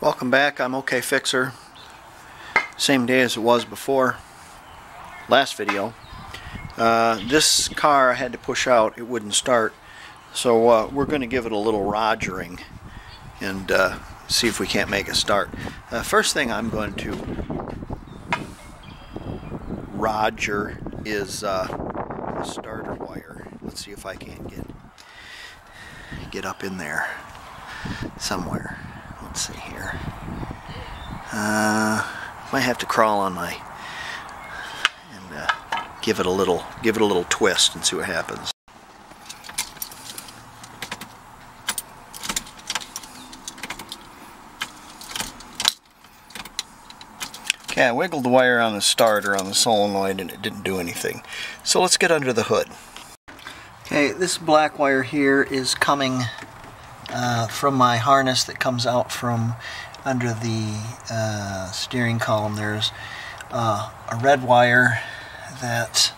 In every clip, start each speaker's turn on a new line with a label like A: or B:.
A: Welcome back. I'm OK Fixer. Same day as it was before. Last video. This car I had to push out. It wouldn't start. So we're going to give it a little rogering and see if we can't make it start. First thing I'm going to roger is the starter wire. Let's see if I can't get up in there somewhere. Let's see here. Might have to crawl on my and give it a little twist and see what happens. Okay, I wiggled the wire on the starter on the solenoid and it didn't do anything. So let's get under the hood. Okay, this black wire here is coming from my harness that comes out from under the steering column. There's a red wire that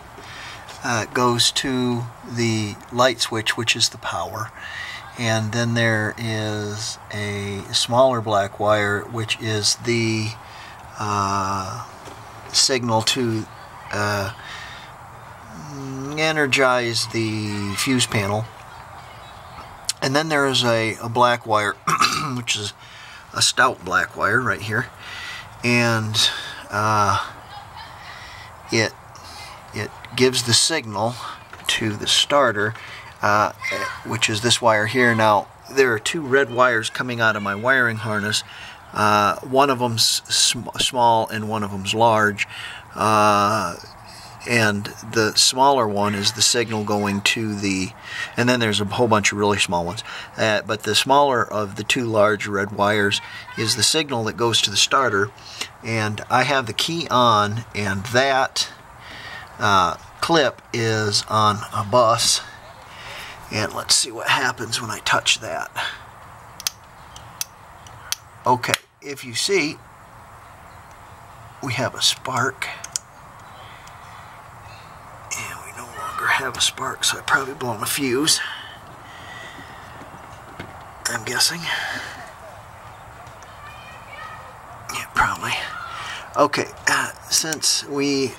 A: goes to the light switch, which is the power, and then there is a smaller black wire which is the signal to energize the fuse panel. And then there is a black wire which is a stout black wire right here, and it gives the signal to the starter, which is this wire here. Now there are two red wires coming out of my wiring harness. One of them's small and one of them's large, and the smaller one is the signal going to the, and then there's a whole bunch of really small ones, but the smaller of the two large red wires is the signal that goes to the starter. And I have the key on, and that clip is on a bus, and let's see what happens when I touch that. Okay, if you see, we have a spark, and we no longer have a spark, so I've probably blown a fuse, I'm guessing. Yeah, probably. Okay, since we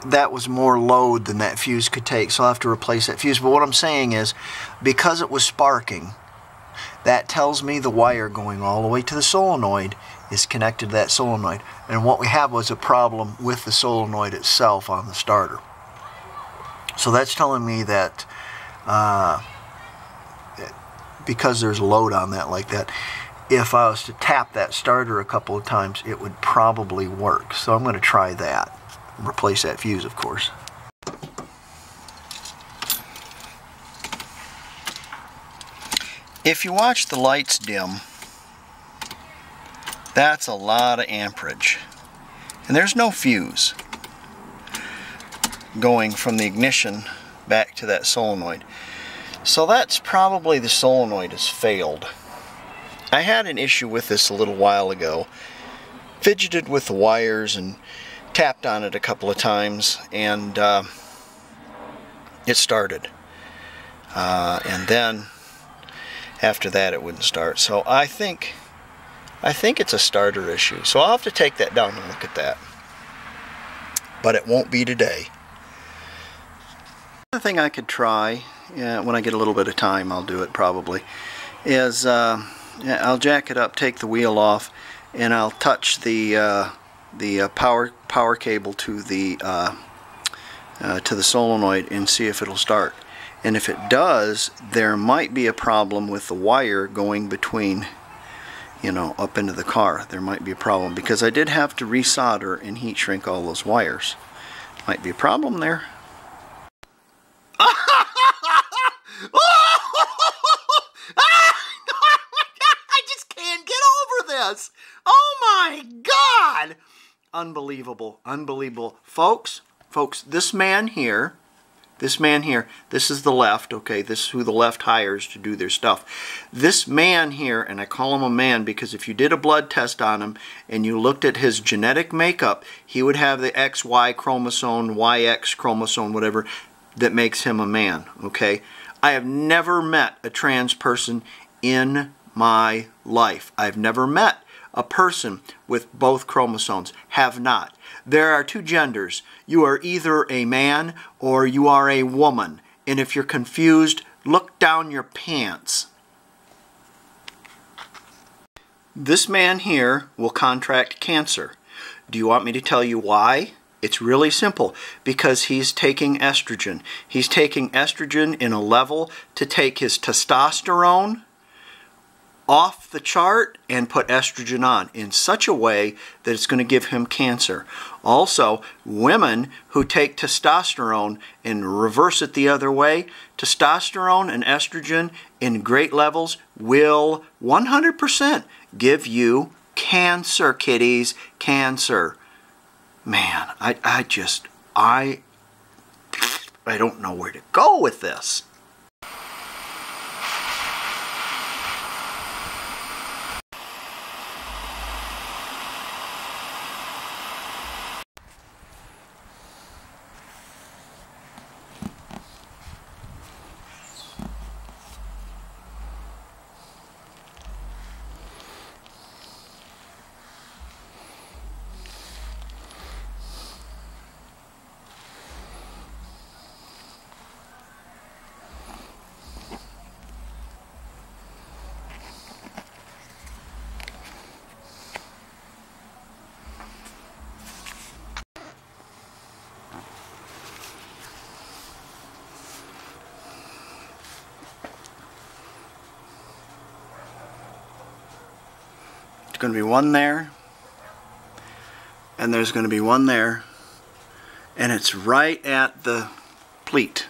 A: that was more load than that fuse could take, so I'll have to replace that fuse. But what I'm saying is, because it was sparking, that tells me the wire going all the way to the solenoid is connected to that solenoid. And what we have was a problem with the solenoid itself on the starter. So that's telling me that because there's a load on that like that, if I was to tap that starter a couple of times, it would probably work. So I'm going to try that. Replace that fuse, of course. If you watch the lights dim, that's a lot of amperage. And there's no fuse going from the ignition back to that solenoid. So that's probably the solenoid has failed. I had an issue with this a little while ago. Fidgeted with the wires and tapped on it a couple of times, and it started. And then after that it wouldn't start. So I think it's a starter issue. So I'll have to take that down and look at that. But it won't be today. Another thing I could try, when I get a little bit of time, I'll do it probably, is I'll jack it up, take the wheel off, and I'll touch the power cable to the solenoid and see if it'll start. And if it does, there might be a problem with the wire going between, you know, up into the car. There might be a problem, because I did have to resolder and heat shrink all those wires. Might be a problem there. I just can't get over this. Oh my God! Unbelievable, unbelievable. Folks, this man here, this is the left, okay? This is who the left hires to do their stuff. This man here, and I call him a man because if you did a blood test on him and you looked at his genetic makeup, he would have the XY chromosome, YX chromosome, whatever, that makes him a man, okay? I have never met a trans person in my life. I've never met a person with both chromosomes. Have not. There are two genders. You are either a man or you are a woman. And if you're confused, look down your pants. This man here will contract cancer. Do you want me to tell you why? It's really simple. Because he's taking estrogen. He's taking estrogen in a level to take his testosterone off the chart and put estrogen on in such a way that it's going to give him cancer. Also, women who take testosterone and reverse it the other way, testosterone and estrogen in great levels will 100% give you cancer, kiddies, cancer. Man, I don't know where to go with this. There's going to be one there, and there's going to be one there, and it's right at the pleat.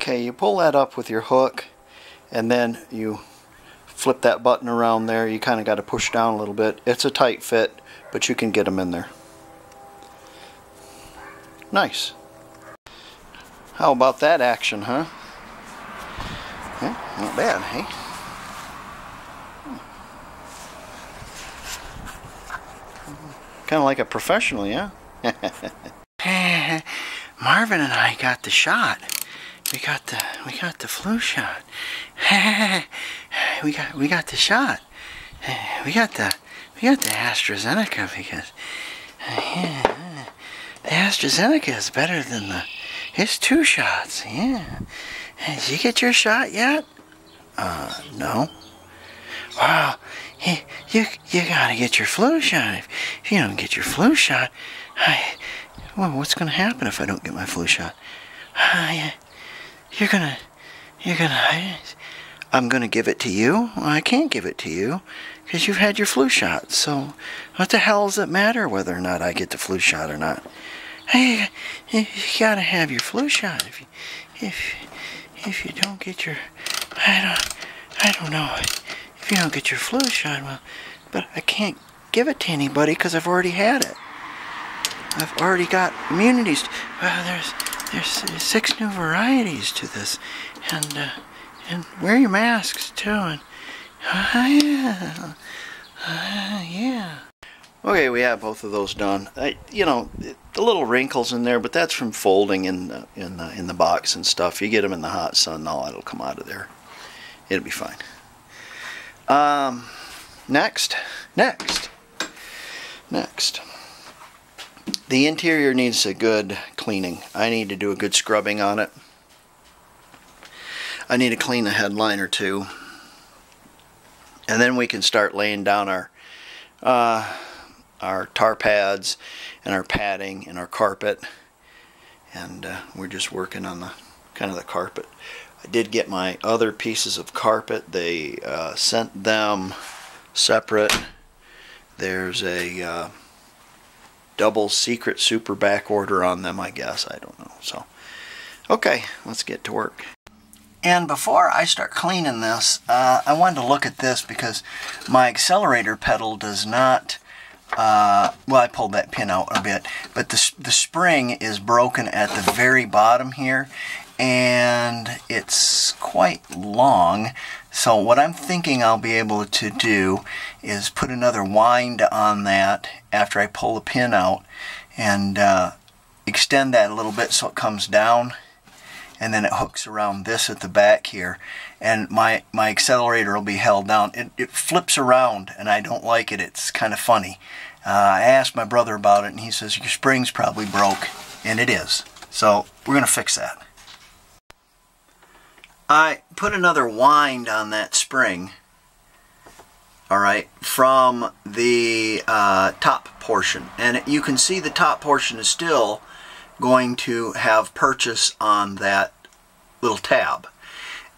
A: Okay, you pull that up with your hook, and then you flip that button around there. You kind of got to push down a little bit. It's a tight fit, but you can get them in there. Nice. How about that action, huh? Yeah, not bad, hey? Kind of like a professional, yeah? Marvin and I got the shot. We got the flu shot. we got the shot. We got the AstraZeneca because the AstraZeneca is better than it's 2 shots. Yeah. Did you get your shot yet? No. Wow. You gotta get your flu shot. If you don't get your flu shot, well, what's gonna happen if I don't get my flu shot? I'm gonna give it to you? Well, I can't give it to you because you've had your flu shot. So what the hell does it matter whether or not I get the flu shot or not? Hey, you gotta have your flu shot. If you don't get your, I don't know. If you don't get your flu shot, well, but I can't give it to anybody because I've already had it. I've already got immunities. Well, there's 6 new varieties to this, and wear your masks too. And yeah. Okay, we have both of those done. You know, the little wrinkles in there, but that's from folding in the box and stuff. You get them in the hot sun, all that'll come out of there. It'll be fine. Next. The interior needs a good cleaning. I need to do a good scrubbing on it. I need to clean the headliner too. And then we can start laying down our tar pads and our padding and our carpet. And we're just working on the kind of the carpet. I did get my other pieces of carpet. They sent them separate. There's a double secret super back order on them, I guess. I don't know. So, okay, let's get to work. And before I start cleaning this, I wanted to look at this because my accelerator pedal does not well, I pulled that pin out a bit, but the spring is broken at the very bottom here, and it's quite long. So what I'm thinking I'll be able to do is put another wind on that after I pull the pin out, and extend that a little bit so it comes down, and then it hooks around this at the back here, and my accelerator will be held down. It flips around, and I don't like it. It's kind of funny. I asked my brother about it, and he says your spring's probably broke, and it is. So we're going to fix that. I put another wind on that spring, alright, from the top portion, and you can see the top portion is still going to have purchase on that little tab,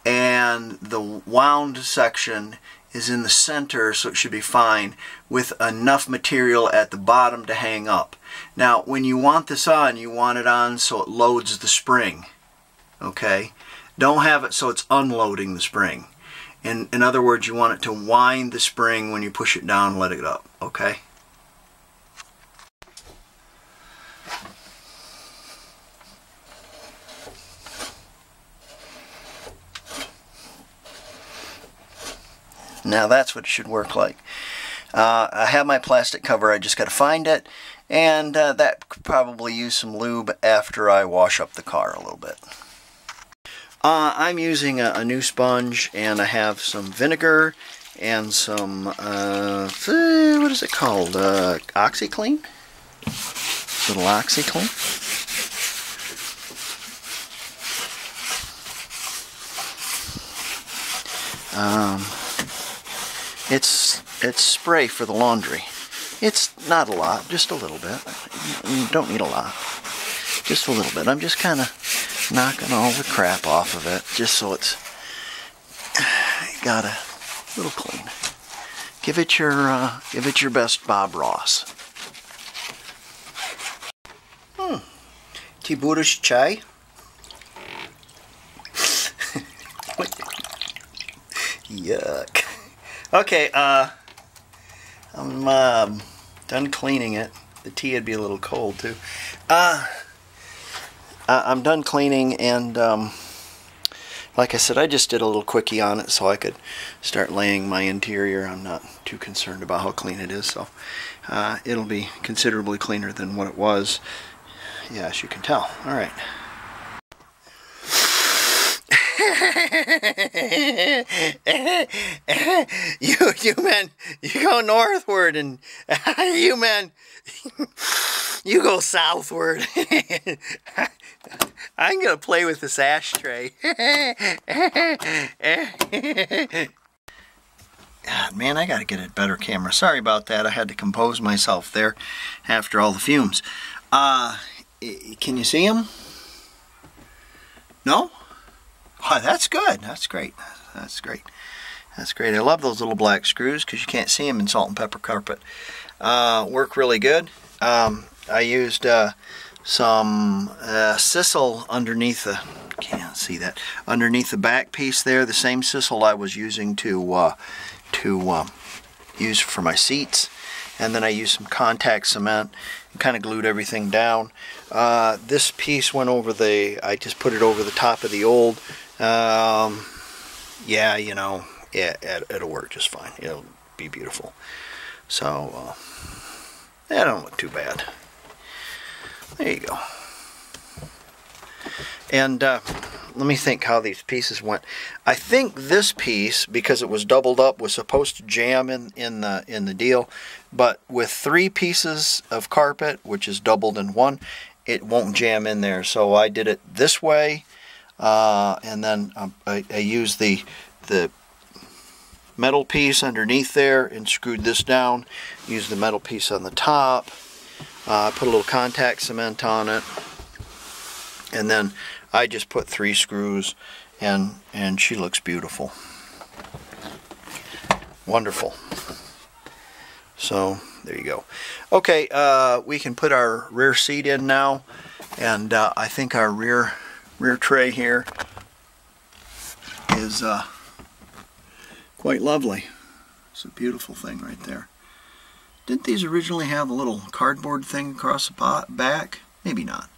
A: and the wound section is in the center, so it should be fine, with enough material at the bottom to hang up. Now when you want this on, you want it on so it loads the spring, okay? Don't have it so it's unloading the spring. In other words, you want it to wind the spring when you push it down and let it up, okay? Now that's what it should work like. I have my plastic cover, I just got to find it, and that could probably use some lube after I wash up the car a little bit. I'm using a new sponge, and I have some vinegar and some, what is it called? OxiClean? Little OxiClean. It's spray for the laundry. It's not a lot, just a little bit. You don't need a lot. Just a little bit. I'm just kind of knocking all the crap off of it, just so it's got a little clean. Give it your best Bob Ross. Tiburush chai. Yuck. Okay, I'm done cleaning it. The tea would be a little cold too. I'm done cleaning, and like I said, I just did a little quickie on it so I could start laying my interior. I'm not too concerned about how clean it is, so it'll be considerably cleaner than what it was. Yeah, as you can tell. All right. you men, you go northward, and you men, you go southward. I'm gonna play with this ashtray. God, man, I gotta get a better camera. Sorry about that. I had to compose myself there after all the fumes. Can you see them? No? Oh, that's good. That's great. That's great. That's great. I love those little black screws because you can't see them in salt and pepper carpet. Work really good. I used some sisal underneath the, can't see that, underneath the back piece there. The same sisal I was using to use for my seats. And then I used some contact cement and kind of glued everything down. This piece went over I just put it over the top of the old. Yeah, you know, yeah, it'll work just fine. It'll be beautiful. So, that don't look too bad. There you go. And let me think how these pieces went. I think this piece, because it was doubled up, was supposed to jam in the deal, but with 3 pieces of carpet, which is doubled in one, it won't jam in there. So I did it this way, and then I used the metal piece underneath there and screwed this down. Used the metal piece on the top. Put a little contact cement on it, and then I just put 3 screws, and she looks beautiful. Wonderful. So there you go. Okay, we can put our rear seat in now, and I think our rear tray here is quite lovely. It's a beautiful thing right there. Didn't these originally have a little cardboard thing across the back? Maybe not.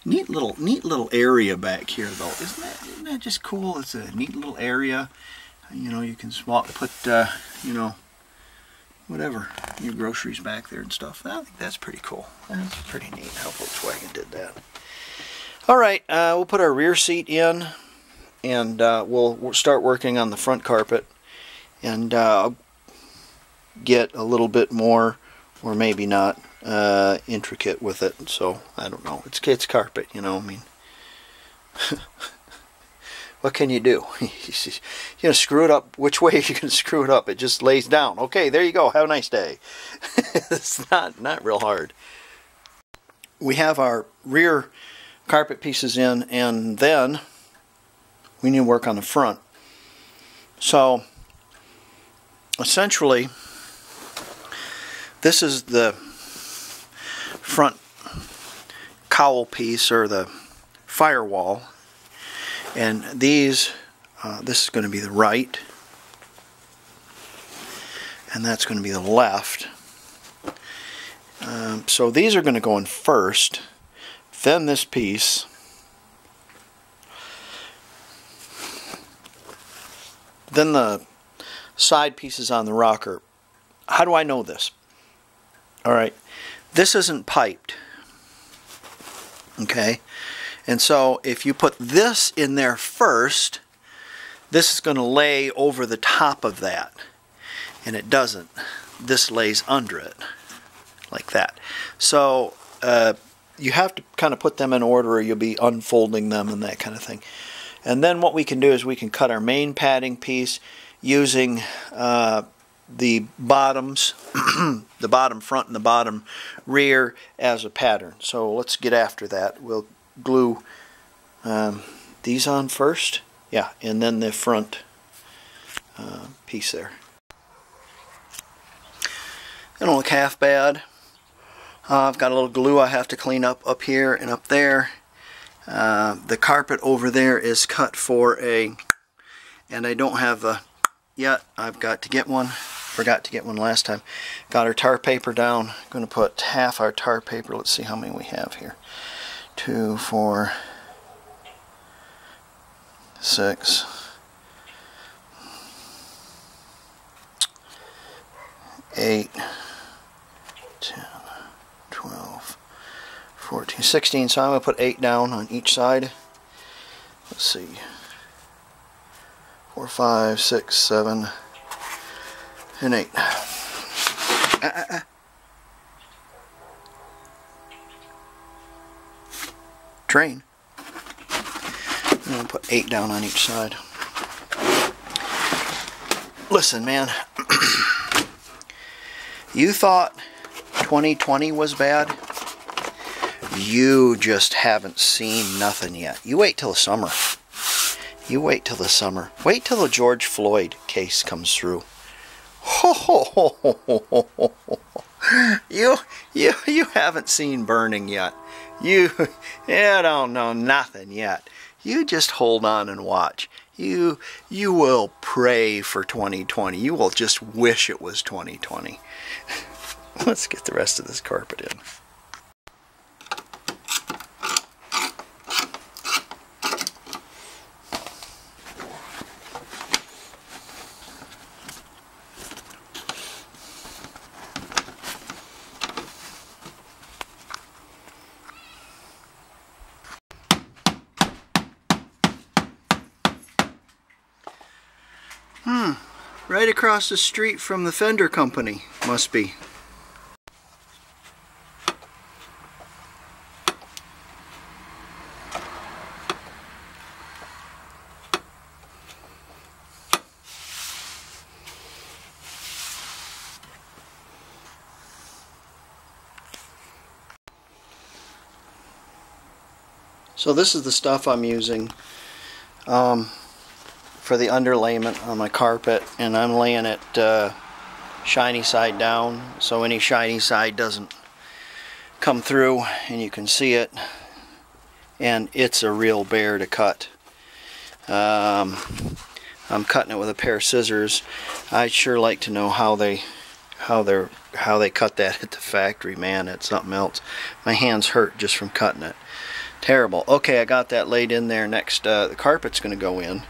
A: Neat little area back here, though. Isn't that just cool? It's a neat little area. You know, you can put you know, whatever, your groceries back there and stuff. I think that's pretty cool. That's pretty neat how Volkswagen did that. All right, we'll put our rear seat in, and we'll start working on the front carpet, and get a little bit more, or maybe not, intricate with it. So I don't know. It's carpet, you know. I mean, what can you do? You're gonna screw it up. Which way are you gonna screw it up? It just lays down. Okay, there you go. Have a nice day. It's not real hard. We have our rear carpet pieces in, and then we need to work on the front. So essentially, this is the front cowl piece, or the firewall, and this is going to be the right, and that's going to be the left. So these are going to go in first, then this piece, then the side pieces on the rocker. How do I know this? Alright, this isn't piped, okay, and so if you put this in there first, this is going to lay over the top of that, and it doesn't. This lays under it, like that. So you have to kind of put them in order, or you'll be unfolding them and that kind of thing. And then what we can do is we can cut our main padding piece using the bottoms, the bottom front and the bottom rear as a pattern. So let's get after that. We'll glue these on first, yeah, and then the front piece there. They don't look half bad. I've got a little glue I have to clean up here and up there. The carpet over there is cut for a, and I don't have a yet. I've got to get one. Forgot to get one last time. Got our tar paper down. I'm going to put half our tar paper. Let's see how many we have here. 2, 4, 6, 8, 10, 12, 14, 16. So I'm going to put 8 down on each side. Let's see. 4, 5, 6, 7, and 8. Train. I'm going to put 8 down on each side. Listen, man. You thought 2020 was bad? You just haven't seen nothing yet. You wait till the summer. You wait till the summer. Wait till the George Floyd case comes through. Ho, ho, ho, ho, ho, ho, ho. You haven't seen burning yet. You don't know nothing yet. You just hold on and watch. You will pray for 2020. You will just wish it was 2020. Let's get the rest of this carpet in. Right across the street from the Fender company, must be. So this is the stuff I'm using for the underlayment on my carpet, and I'm laying it shiny side down so any shiny side doesn't come through and you can see it, and it's a real bear to cut. I'm cutting it with a pair of scissors. I'd sure like to know how they how they cut that at the factory. Man, it's something else. My hands hurt just from cutting it. Terrible. Okay, I got that laid in there. Next, the carpet's going to go in,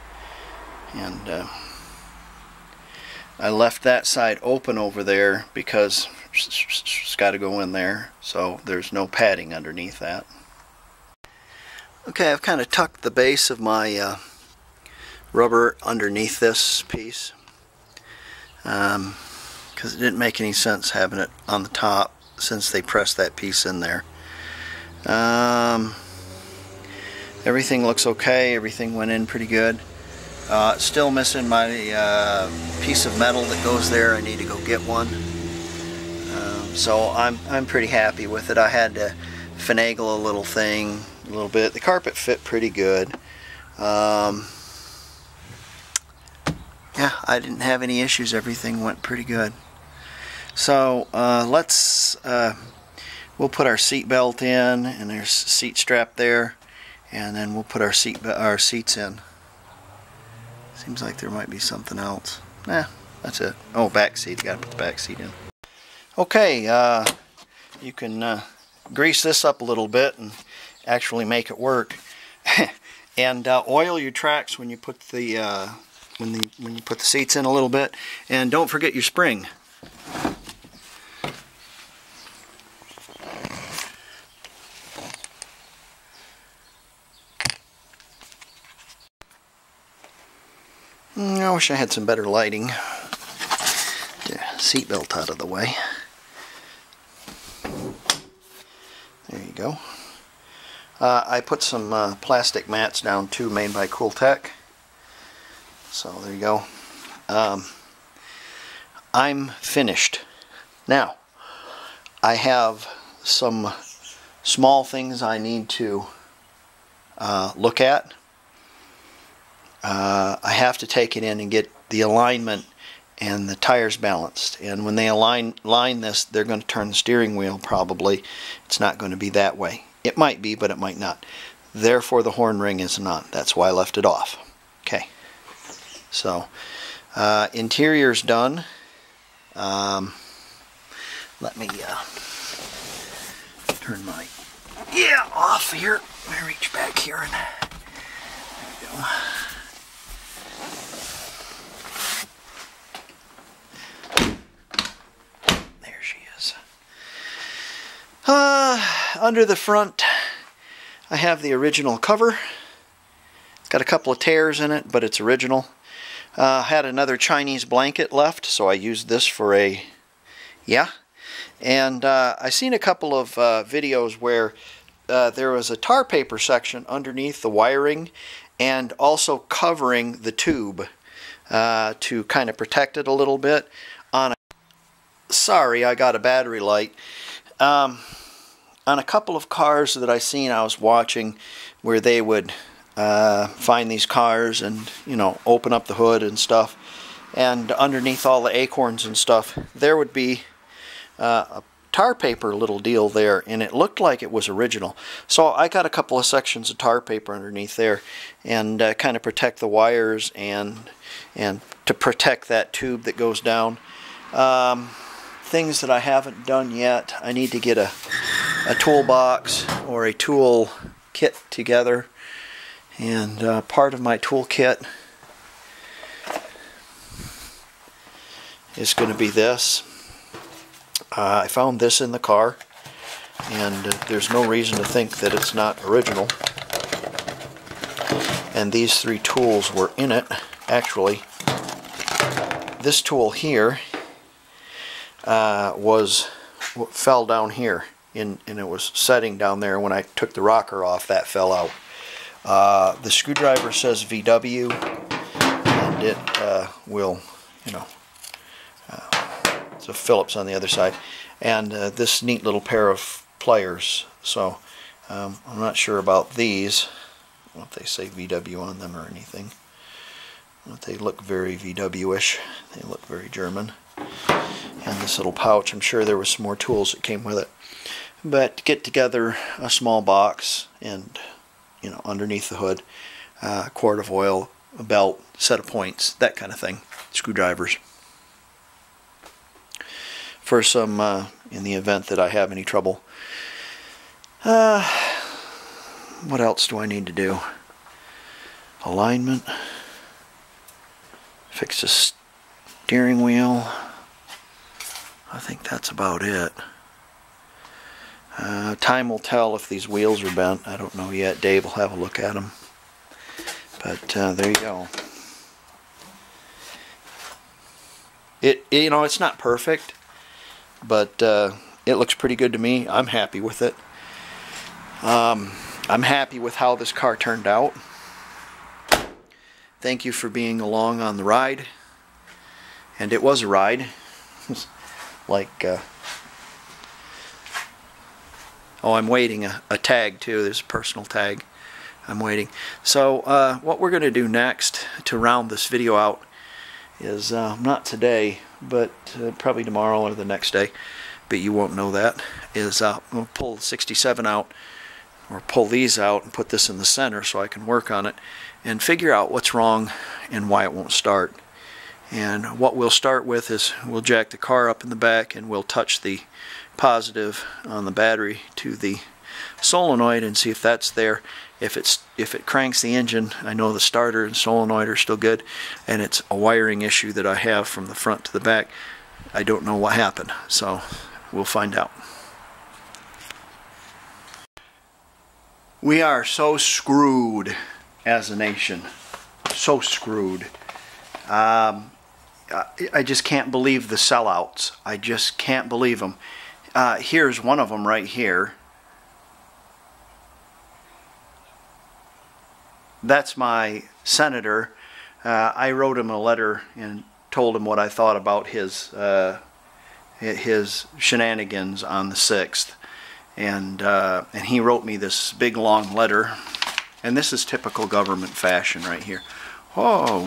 A: and I left that side open over there because it's got to go in there, so there's no padding underneath that. Okay, I've kind of tucked the base of my rubber underneath this piece because it didn't make any sense having it on the top since they pressed that piece in there. Everything looks okay. Everything went in pretty good. Still missing my piece of metal that goes there. I need to go get one. So I'm pretty happy with it. I had to finagle a little bit. The carpet fit pretty good. Yeah, I didn't have any issues. Everything went pretty good. So we'll put our seat belt in, and there's a seat strap there, and then we'll put our seats in. Seems like there might be something else. Nah, that's it. Oh, back seat. You gotta put the back seat in. Okay, you can grease this up a little bit and actually make it work. And oil your tracks when you put the when you put the seats in a little bit, and don't forget your spring. I wish I had some better lighting. Get the seatbelt out of the way. There you go. I put some plastic mats down too, made by Cooltech. So there you go. I'm finished. Now, I have some small things I need to look at. I have to take it in and get the alignment and the tires balanced. And when they line this, they're going to turn the steering wheel probably. It's not going to be that way. It might be, but it might not. Therefore, the horn ring isn't on. That's why I left it off. Okay. So, interior's done. Let me turn my off here. Let me reach back here and there we go. There she is. Under the front, I have the original cover. It's got a couple of tears in it, but it's original. Had another Chinese blanket left, so I used this for a, and I seen a couple of videos where there was a tar paper section underneath the wiring and also covering the tube to kind of protect it a little bit. Sorry, I got a battery light. On a couple of cars that I seen, I was watching where they would find these cars and, you know, open up the hood and stuff, and underneath all the acorns and stuff there would be a tar paper little deal there, and it looked like it was original. So I got a couple of sections of tar paper underneath there, and kind of protect the wires and to protect that tube that goes down. Things that I haven't done yet, I need to get a toolbox or a tool kit together, and part of my tool kit is going to be this. I found this in the car, and there's no reason to think that it's not original. And these three tools were in it. Actually, this tool here fell down here, and it was setting down there. When I took the rocker off, that fell out. The screwdriver says VW, and it will, you know, it's a Phillips on the other side, and this neat little pair of pliers. So I'm not sure about these. I don't know if they say VW on them or anything. But they look very VW-ish. They look very German. And this little pouch, I'm sure there was some more tools that came with it. But to get together a small box and, you know, underneath the hood, a quart of oil, a belt, set of points, that kind of thing. Screwdrivers. for some in the event that I have any trouble. What else do I need to do? Alignment. Fix the steering wheel. I think that's about it. Time will tell if these wheels are bent. I don't know yet. Dave will have a look at them. But there you go. You know, it's not perfect, but it looks pretty good to me. I'm happy with it. I'm happy with how this car turned out. Thank you for being along on the ride. And it was a ride. Like, oh, I'm waiting a tag too. There's a personal tag. I'm waiting. So what we're going to do next to round this video out is, not today, but probably tomorrow or the next day, but you won't know that, is we'll pull the 67 out, or pull these out and put this in the center so I can work on it and figure out what's wrong and why it won't start. And what we'll start with is we'll jack the car up in the back and we'll touch the positive on the battery to the solenoid and see if that's there. If it cranks the engine, I know the starter and solenoid are still good, and it's a wiring issue that I have from the front to the back. I don't know what happened, so we'll find out. We are so screwed as a nation. So screwed. I just can't believe the sellouts. I just can't believe them. Here's one of them right here. That's my senator. I wrote him a letter and told him what I thought about his shenanigans on the 6th. And he wrote me this big long letter. And this is typical government fashion right here. Oh,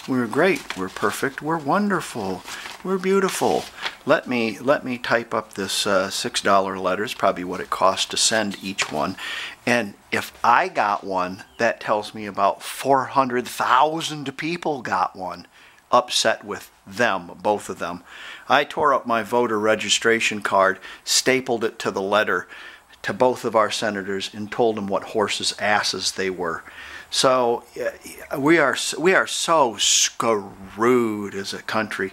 A: we're great, we're perfect, we're wonderful, we're beautiful. Let me type up this $6 letter. It's probably what it costs to send each one. And if I got one, that tells me about 400,000 people got one. Upset with them, both of them. I tore up my voter registration card, stapled it to the letter to both of our senators, and told them what horses' asses they were. So we are so screwed as a country.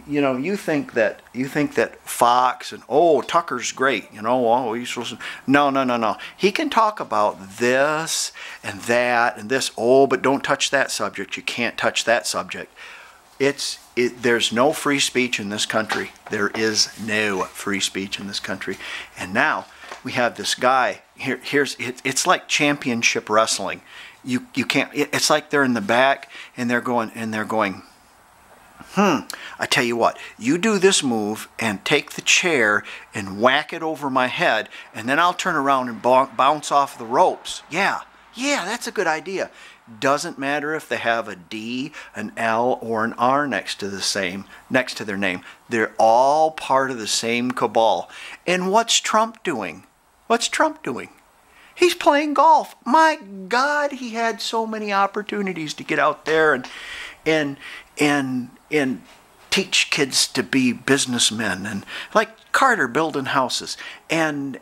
A: You know, you think that Fox and, oh, Tucker's great, you know, oh, he's supposed to, no. He can talk about this and that and this, oh, but don't touch that subject. You can't touch that subject. There's no free speech in this country. There is no free speech in this country. And now we have this guy here. It's like championship wrestling. You can't. It's like they're in the back and they're going. I tell you what, you do this move and take the chair and whack it over my head, and then I'll turn around and bounce off the ropes. Yeah, that's a good idea. Doesn't matter if they have a D, an L, or an R next to their name. They're all part of the same cabal. And what's Trump doing? What's Trump doing? He's playing golf. My God, he had so many opportunities to get out there and teach kids to be businessmen, and like Carter building houses, and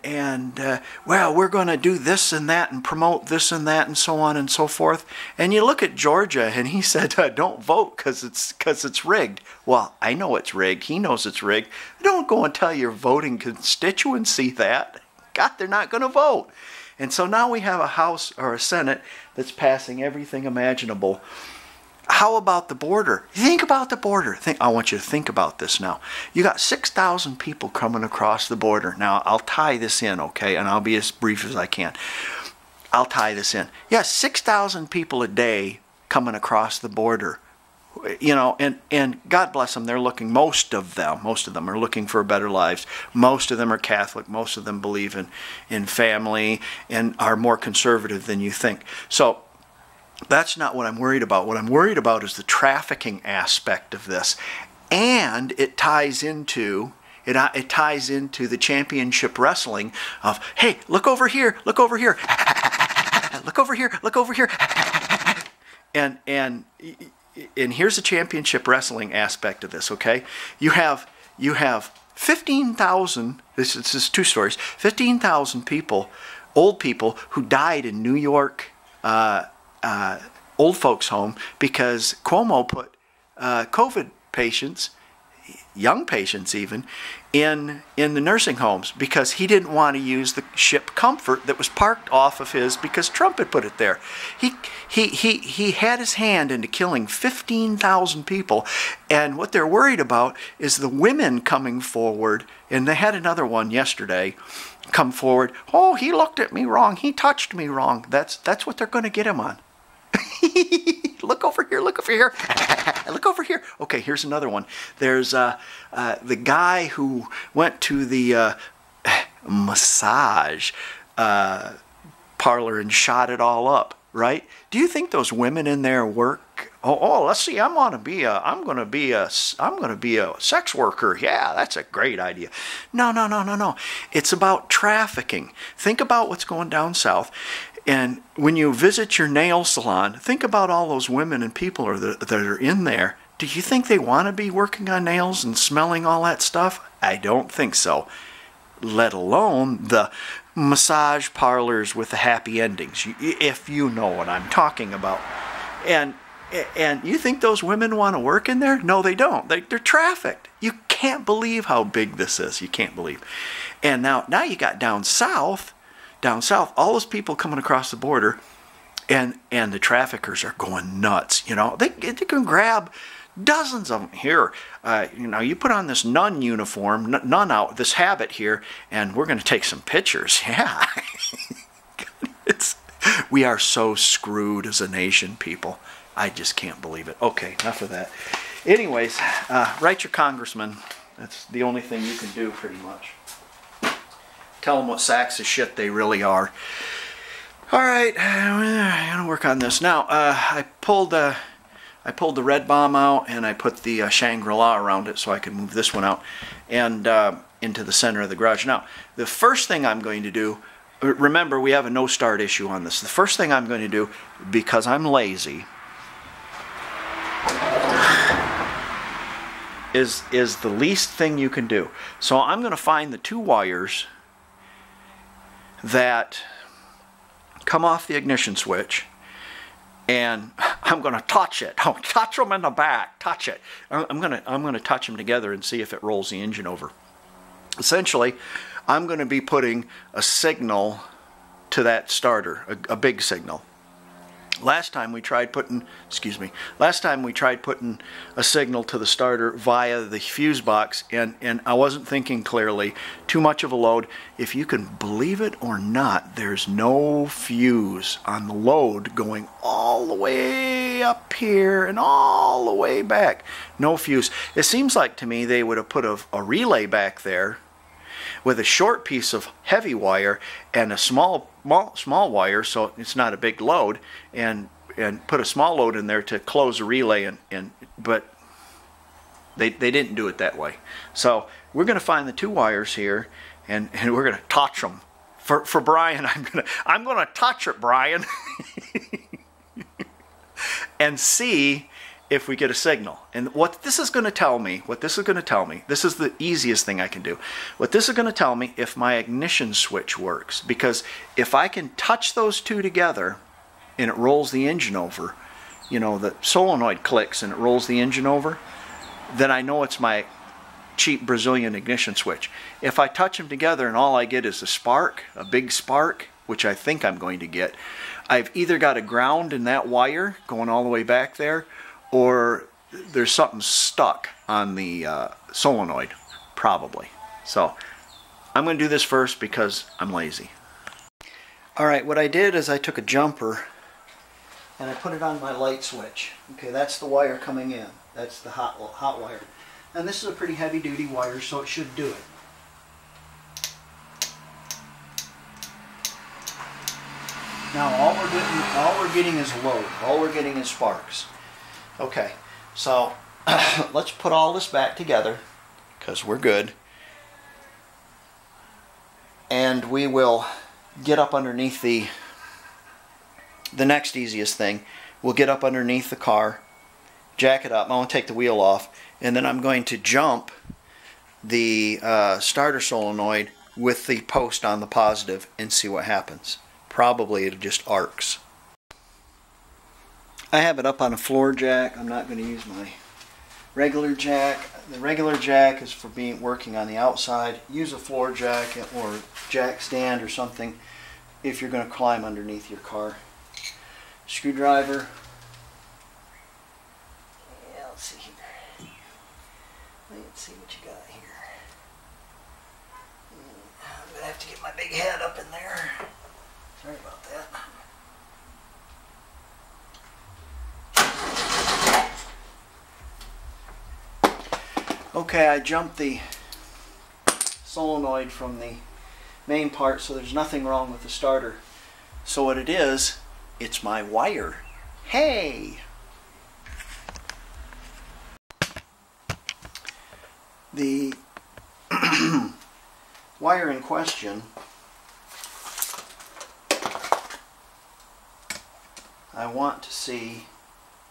A: well, we're going to do this and that and promote this and that and so on and so forth. And you look at Georgia, and he said, don't vote because it's rigged. Well, I know it's rigged. He knows it's rigged. Don't go and tell your voting constituency that. God, they're not going to vote. And so now we have a House or a Senate that's passing everything imaginable. How about the border? Think about the border. I want you to think about this now. You got 6,000 people coming across the border. Now, I'll tie this in, okay? And I'll be as brief as I can. I'll tie this in. Yeah, 6,000 people a day coming across the border. You know, and God bless them, they're looking, most of them are looking for better lives. Most of them are Catholic. Most of them believe in family and are more conservative than you think. So, that's not what I'm worried about. What I'm worried about is the trafficking aspect of this. And it ties into the championship wrestling of, hey, look over here, look over here, look over here, look over here. And here's the championship wrestling aspect of this, okay? You have you have 15,000, this is 2 stories, 15,000 people, old people who died in New York old folks home because Cuomo put COVID patients, young patients even, in the nursing homes because he didn't want to use the ship Comfort that was parked off of his because Trump had put it there. He had his hand into killing 15,000 people, and what they're worried about is the women coming forward, and they had another one yesterday come forward. Oh, he looked at me wrong. He touched me wrong. That's what they're going to get him on. Look over here, look over here, look over here. Okay, here's another one. There's the guy who went to the massage parlor and shot it all up, right? Do you think those women in there work? Oh, let's see. I'm gonna be a sex worker. Yeah, that's a great idea. No. It's about trafficking. Think about what's going down south. And when you visit your nail salon, think about all those women and people that are in there. Do you think they want to be working on nails and smelling all that stuff? I don't think so. Let alone the massage parlors with the happy endings, if you know what I'm talking about. And you think those women want to work in there? No, they don't. They're trafficked. You can't believe how big this is. You can't believe. And now you got down south, all those people coming across the border, and the traffickers are going nuts. You know, they can grab dozens of them here. You know, you put on this nun uniform, this habit here, and we're going to take some pictures. Yeah, we are so screwed as a nation, people. I just can't believe it. Okay, enough of that. Anyways, write your congressman. That's the only thing you can do, pretty much. Tell them what sacks of shit they really are. All right, I'm gonna work on this now. I pulled the red bomb out, and I put the Shangri-La around it so I can move this one out and into the center of the garage. Now, the first thing I'm going to do, remember we have a no start issue on this. The first thing I'm going to do, because I'm lazy, is the least thing you can do. So I'm going to find the 2 wires that come off the ignition switch, and I'm going to touch it. Oh, touch them in the back. Touch it. I'm going to touch them together and see if it rolls the engine over. Essentially, I'm going to be putting a signal to that starter, a big signal. Last time we tried putting a signal to the starter via the fuse box, and I wasn't thinking clearly. Too much of a load. If you can believe it or not, there's no fuse on the load going all the way up here and all the way back. No fuse. It seems like to me they would have put a relay back there with a short piece of heavy wire and a small wire, so it's not a big load, and put a small load in there to close the relay, but they didn't do it that way. So we're going to find the 2 wires here, and we're going to touch them. For Brian, I'm going to touch it, Brian, and see if we get a signal. And what this is going to tell me, this is the easiest thing I can do. What this is going to tell me if my ignition switch works. Because if I can touch those 2 together and it rolls the engine over, you know, the solenoid clicks and it rolls the engine over, then I know it's my cheap Brazilian ignition switch. If I touch them together and all I get is a spark, a big spark, which I think I'm going to get, I've either got a ground in that wire going all the way back there, or there's something stuck on the solenoid, probably. So I'm going to do this first because I'm lazy. Alright, what I did is I took a jumper and I put it on my light switch. Okay, that's the wire coming in. That's the hot wire. And this is a pretty heavy duty wire, so it should do it. Now all we're getting is load. All we're getting is sparks. Okay, so let's put all this back together because we're good, and we will get up underneath the next easiest thing. We'll get up underneath the car, jack it up. I want to take the wheel off, and then I'm going to jump the starter solenoid with the post on the positive and see what happens. Probably it just arcs. I have it up on a floor jack. I'm not going to use my regular jack. The regular jack is for working on the outside. Use a floor jack or jack stand or something if you're going to climb underneath your car. Screwdriver. Yeah, let's see here. Let's see what you got here. I'm going to have to get my big head up in there. Sorry about that. Okay, I jumped the solenoid from the main part, so there's nothing wrong with the starter. So what it is, it's my wire. Hey! The wire in question, I want to see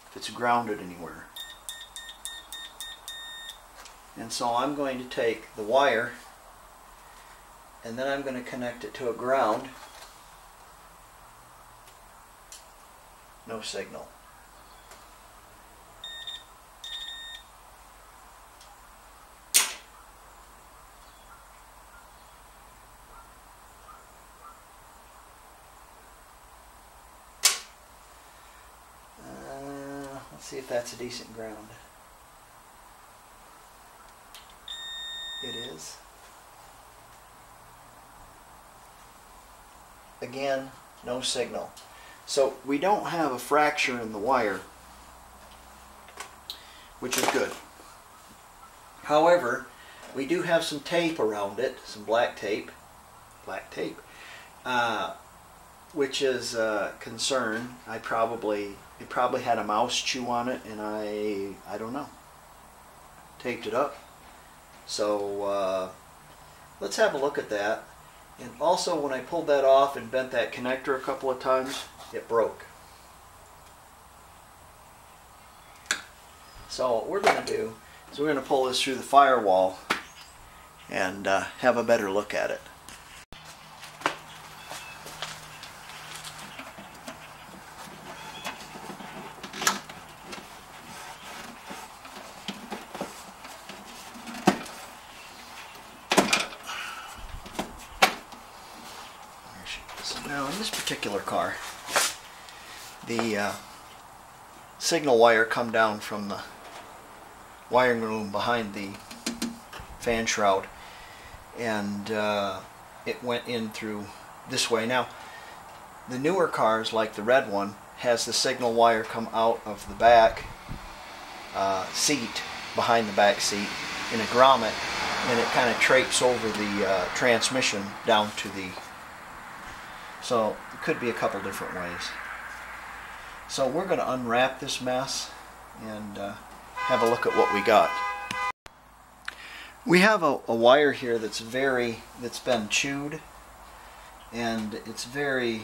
A: if it's grounded anywhere. And so I'm going to take the wire and then I'm going to connect it to a ground. No signal. Let's see if that's a decent ground. It is. Again, no signal. So we don't have a fracture in the wire, which is good. However, we do have some tape around it, some black tape, which is a concern. It probably had a mouse chew on it, and I don't know. Taped it up. So let's have a look at that. And also, when I pulled that off and bent that connector a couple of times, it broke. So what we're going to do is we're going to pull this through the firewall and have a better look at it. Now in this particular car, the signal wire come down from the wiring room behind the fan shroud, and it went in through this way. Now the newer cars, like the red one, has the signal wire come out of the back seat, behind the back seat, in a grommet, and it kind of traipses over the transmission down to the... So it could be a couple different ways. So we're going to unwrap this mess and have a look at what we got. We have a wire here that's been chewed, and it's very,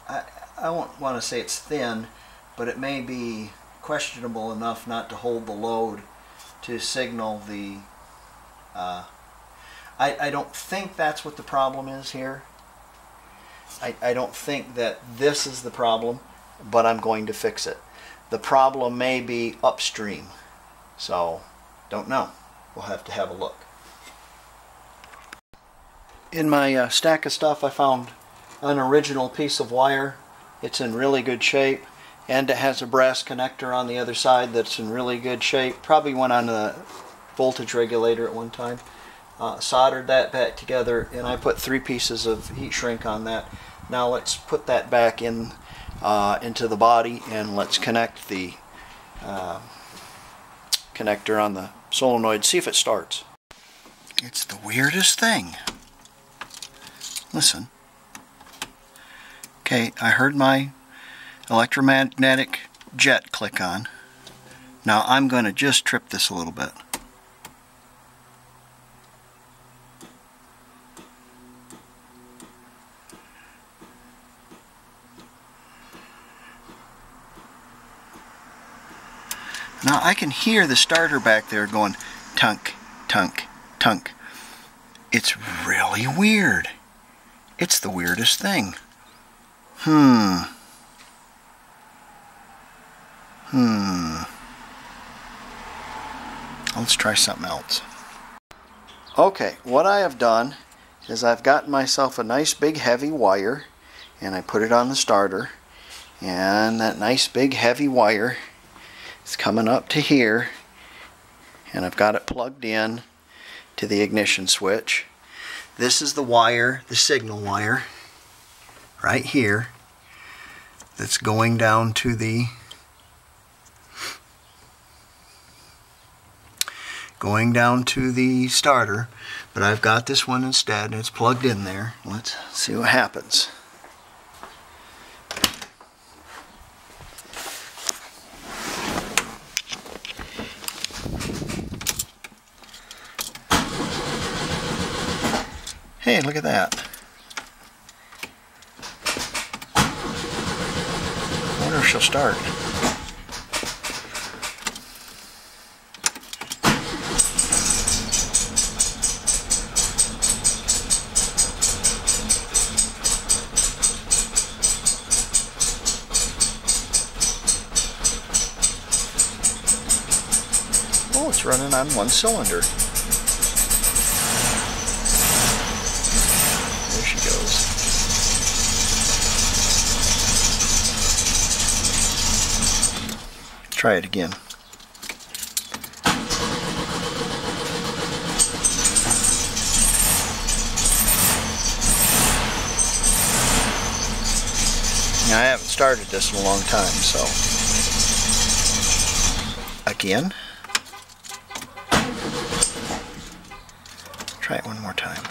A: I won't want to say it's thin, but it may be questionable enough not to hold the load to signal the, I don't think that's what the problem is here. I don't think that this is the problem, but I'm going to fix it. The problem may be upstream, so don't know. We'll have to have a look. In my stack of stuff, I found an original piece of wire. It's in really good shape, and it has a brass connector on the other side that's in really good shape. Probably went on a voltage regulator at one time. Soldered that back together, and I put 3 pieces of heat shrink on that. Now let's put that back in into the body, and let's connect the connector on the solenoid, see if it starts. It's the weirdest thing. Listen. Okay, I heard my electromagnetic jet click on. Now I'm going to just trip this a little bit. Now I can hear the starter back there going tunk, tunk, tunk. It's really weird. It's the weirdest thing. Let's try something else. Okay, what I have done is I've gotten myself a nice big heavy wire, and I put it on the starter, and that nice big heavy wire is coming up to here, and I've got it plugged in to the ignition switch. This is the wire, the signal wire, right here, that's going down to the starter, but I've got this one instead, and it's plugged in there. Let's see what happens. Hey, look at that. I wonder if she'll start. Oh, it's running on one cylinder. There she goes. Try it again. Now, I haven't started this in a long time, so again. Try it one more time.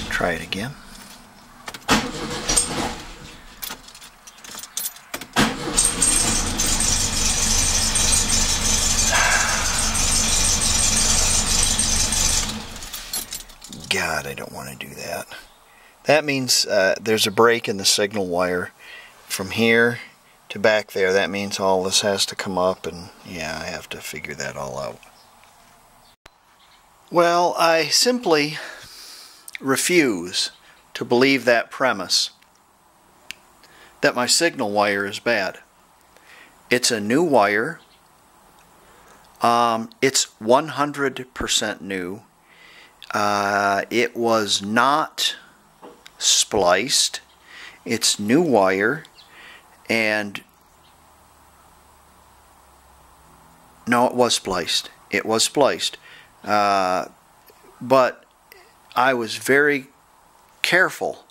A: Try it again. God, I don't want to do that. That means there's a break in the signal wire from here to back there. That means all this has to come up, and yeah, I have to figure that all out. Well, I simply refuse to believe that premise that my signal wire is bad. It's a new wire. It's 100% new. It was not spliced. It's new wire. And no, it was spliced. It was spliced. But I was very careful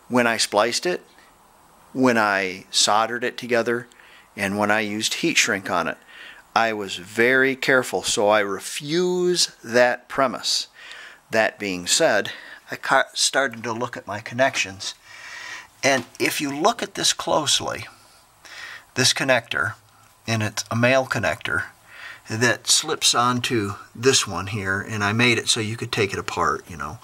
A: when I spliced it, when I soldered it together, and when I used heat shrink on it. I was very careful, so I refuse that premise. That being said, I started to look at my connections. And if you look at this closely, this connector, and it's a male connector that slips onto this one here, and I made it so you could take it apart, you know.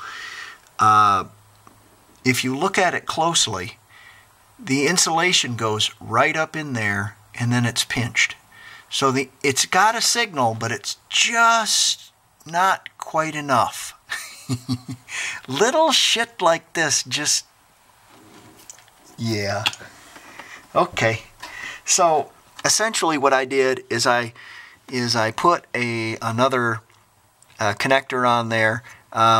A: If you look at it closely, the insulation goes right up in there, and then it's pinched. So it's got a signal, but it's just not quite enough. Little shit like this just... yeah. Okay. So essentially what I did is I put another connector on there,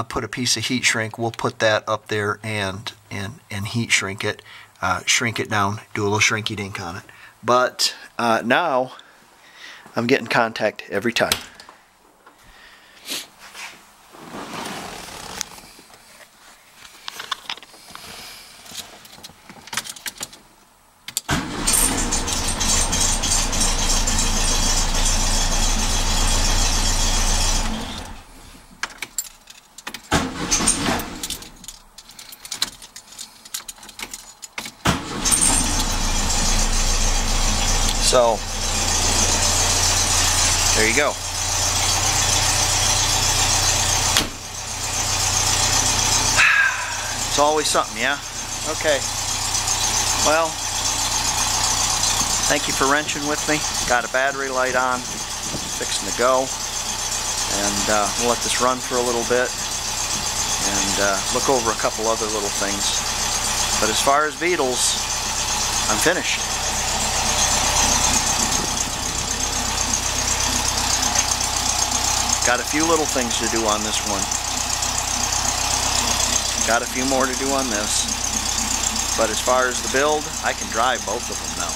A: put a piece of heat shrink. We'll put that up there and heat shrink it down, do a little shrinky dink on it. But now I'm getting contact every time. So, there you go. It's always something, yeah? Okay. Well, Thank you for wrenching with me. Got a battery light on, fixing to go. And we'll let this run for a little bit and look over a couple other little things. But as far as Beetles, I'm finished. Got a few little things to do on this one. Got a few more to do on this. But as far as the build, I can drive both of them now.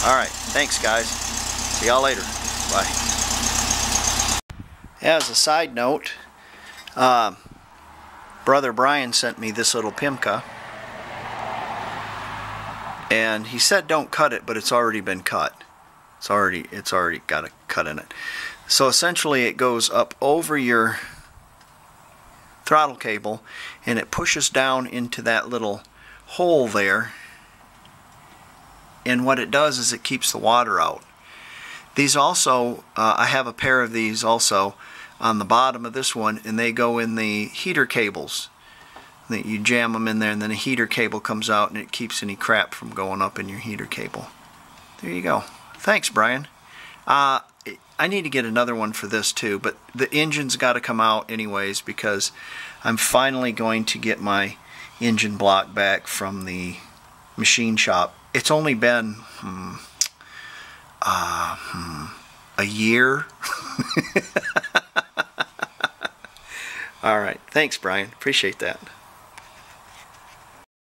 A: Alright, thanks guys. See y'all later. Bye. As a side note, Brother Brian sent me this little Pimka, and he said don't cut it, but it's already been cut. It's already got a cut in it. So essentially it goes up over your throttle cable and it pushes down into that little hole there, and what it does is it keeps the water out. These also, I have a pair of these also on the bottom of this one, and they go in the heater cables. You jam them in there and then a heater cable comes out and it keeps any crap from going up in your heater cable. There you go. Thanks, Brian. I need to get another one for this too, but the engine's got to come out anyways because I'm finally going to get my engine block back from the machine shop. It's only been a year. Alright, thanks Brian, appreciate that.